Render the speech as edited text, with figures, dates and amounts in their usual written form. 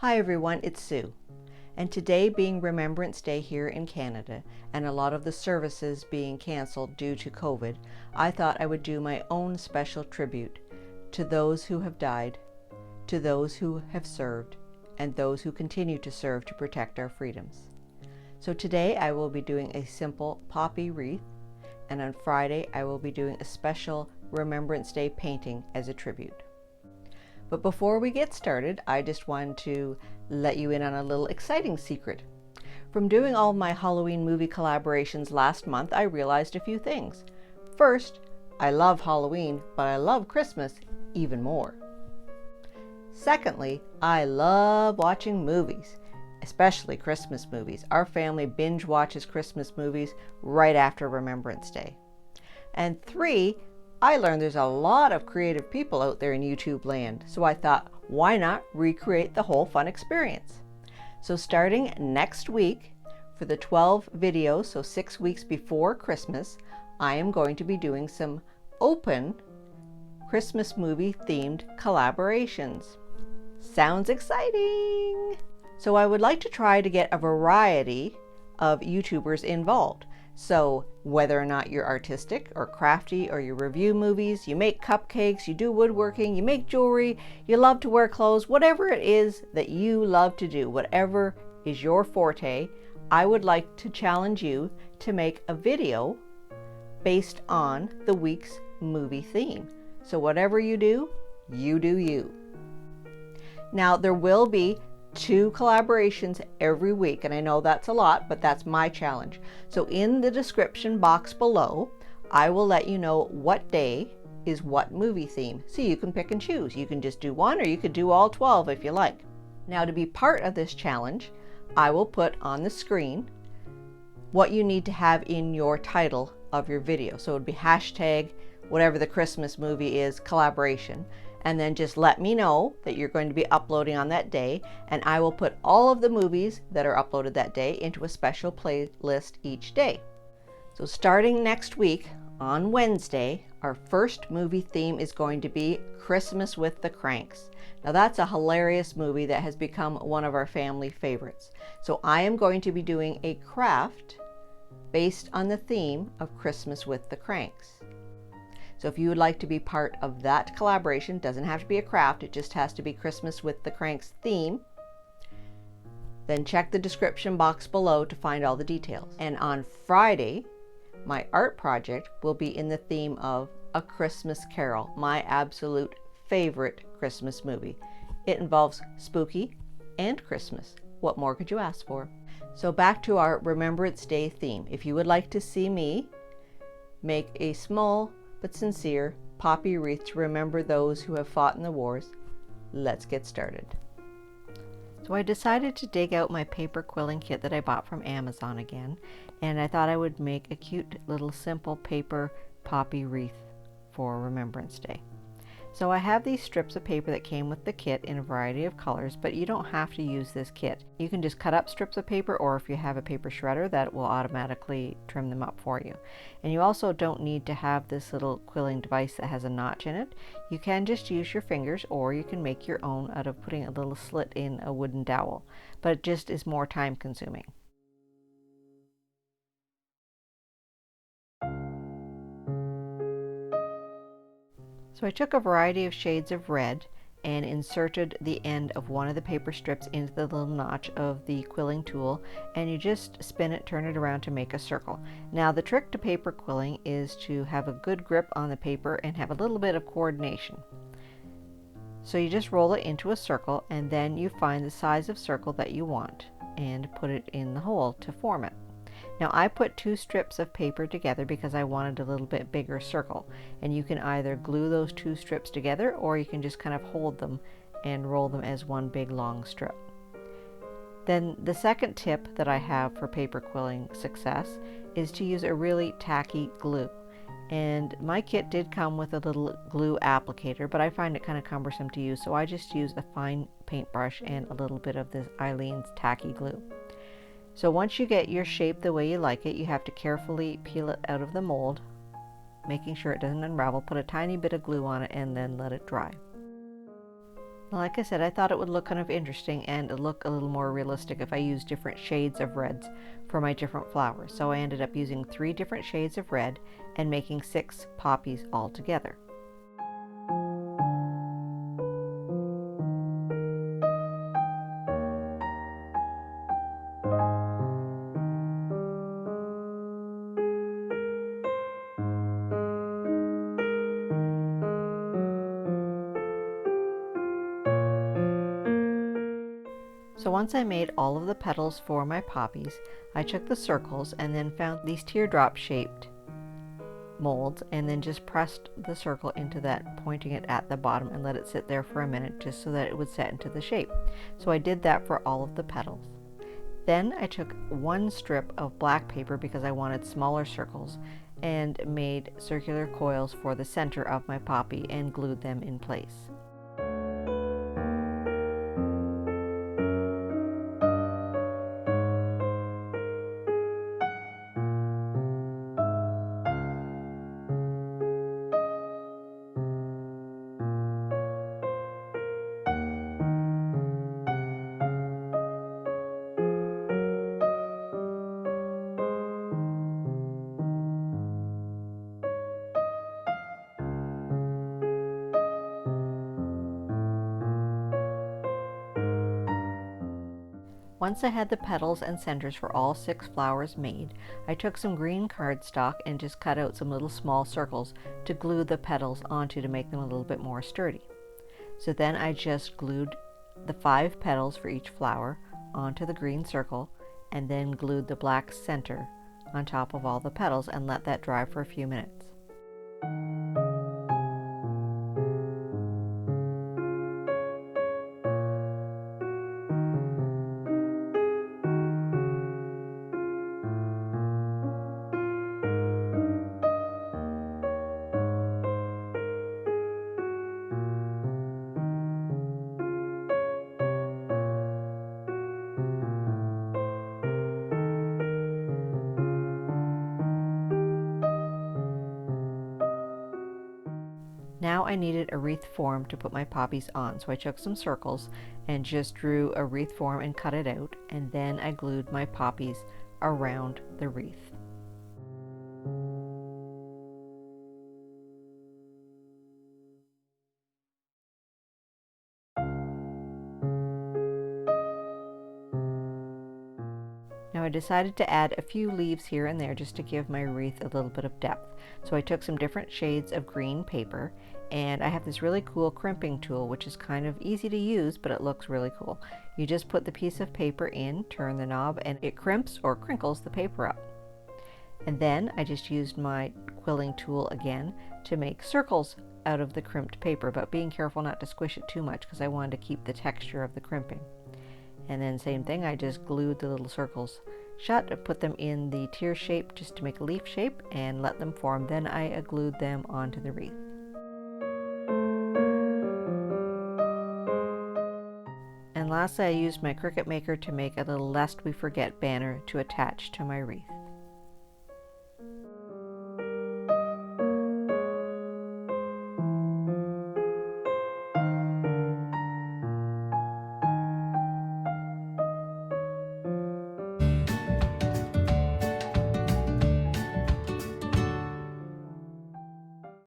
Hi everyone, it's Sue. And today being Remembrance Day here in Canada and a lot of the services being cancelled due to COVID, I thought I would do my own special tribute to those who have died, to those who have served, and those who continue to serve to protect our freedoms. So today I will be doing a simple poppy wreath, and on Friday I will be doing a special Remembrance Day painting as a tribute. But before we get started, I just wanted to let you in on a little exciting secret. From doing all my Halloween movie collaborations last month, I realized a few things. First, I love Halloween, but I love Christmas even more. Secondly, I love watching movies, especially Christmas movies. Our family binge watches Christmas movies right after Remembrance Day. And three, I learned there's a lot of creative people out there in YouTube land, so I thought, why not recreate the whole fun experience? So starting next week, for the 12 videos, so 6 weeks before Christmas, I am going to be doing some open Christmas movie themed collaborations. Sounds exciting! So I would like to try to get a variety of YouTubers involved. So whether or not you're artistic or crafty or you review movies, you make cupcakes, you do woodworking, you make jewelry, you love to wear clothes, whatever it is that you love to do, whatever is your forte, I would like to challenge you to make a video based on the week's movie theme. So whatever you do, you do you. Now there will be 2 collaborations every week, and I know that's a lot, but that's my challenge. So in the description box below, I will let you know what day is what movie theme, so you can pick and choose. You can just do one, or you could do all 12 if you like. Now, to be part of this challenge, I will put on the screen what you need to have in your title of your video. So it would be hashtag whatever the Christmas movie is, collaboration. And then just let me know that you're going to be uploading on that day, and I will put all of the movies that are uploaded that day into a special playlist each day. So starting next week on Wednesday, our first movie theme is going to be Christmas with the Cranks. Now that's a hilarious movie that has become one of our family favorites. So I am going to be doing a craft based on the theme of Christmas with the Cranks. So if you would like to be part of that collaboration, doesn't have to be a craft, it just has to be Christmas with the Cranks theme, then check the description box below to find all the details. And on Friday, my art project will be in the theme of A Christmas Carol, my absolute favorite Christmas movie. It involves spooky and Christmas. What more could you ask for? So back to our Remembrance Day theme. If you would like to see me make a small but sincere poppy wreath to remember those who have fought in the wars, let's get started. So I decided to dig out my paper quilling kit that I bought from Amazon again, and I thought I would make a cute little simple paper poppy wreath for Remembrance Day. So I have these strips of paper that came with the kit in a variety of colors, but you don't have to use this kit. You can just cut up strips of paper, or if you have a paper shredder, that will automatically trim them up for you. And you also don't need to have this little quilling device that has a notch in it. You can just use your fingers, or you can make your own out of putting a little slit in a wooden dowel, but it just is more time consuming. So I took a variety of shades of red and inserted the end of one of the paper strips into the little notch of the quilling tool, and you just spin it, turn it around to make a circle. Now the trick to paper quilling is to have a good grip on the paper and have a little bit of coordination. So you just roll it into a circle, and then you find the size of circle that you want and put it in the hole to form it. Now I put 2 strips of paper together because I wanted a little bit bigger circle, and you can either glue those 2 strips together, or you can just kind of hold them and roll them as one big long strip. Then the second tip that I have for paper quilling success is to use a really tacky glue. And my kit did come with a little glue applicator, but I find it kind of cumbersome to use, so I just use a fine paintbrush and a little bit of this Eileen's tacky glue. So once you get your shape the way you like it, you have to carefully peel it out of the mold, making sure it doesn't unravel. Put a tiny bit of glue on it and then let it dry. Like I said, I thought it would look kind of interesting and look a little more realistic if I used different shades of reds for my different flowers. So I ended up using 3 different shades of red and making 6 poppies all together. So once I made all of the petals for my poppies, I took the circles and then found these teardrop shaped molds and then just pressed the circle into that, pointing it at the bottom, and let it sit there for a minute just so that it would set into the shape. So I did that for all of the petals. Then I took 1 strip of black paper because I wanted smaller circles and made circular coils for the center of my poppy and glued them in place. Once I had the petals and centers for all 6 flowers made, I took some green cardstock and just cut out some little small circles to glue the petals onto to make them a little bit more sturdy. So then I just glued the 5 petals for each flower onto the green circle and then glued the black center on top of all the petals and let that dry for a few minutes. Now I needed a wreath form to put my poppies on, so I took some circles and just drew a wreath form and cut it out, and then I glued my poppies around the wreath. Now I decided to add a few leaves here and there just to give my wreath a little bit of depth. So I took some different shades of green paper, and I have this really cool crimping tool which is kind of easy to use, but it looks really cool. You just put the piece of paper in, turn the knob, and it crimps or crinkles the paper up. And then I just used my quilling tool again to make circles out of the crimped paper, but being careful not to squish it too much because I wanted to keep the texture of the crimping. And then same thing, I just glued the little circles shut, put them in the tear shape just to make a leaf shape, and let them form. Then I glued them onto the wreath. And lastly, I used my Cricut Maker to make a little Lest We Forget banner to attach to my wreath.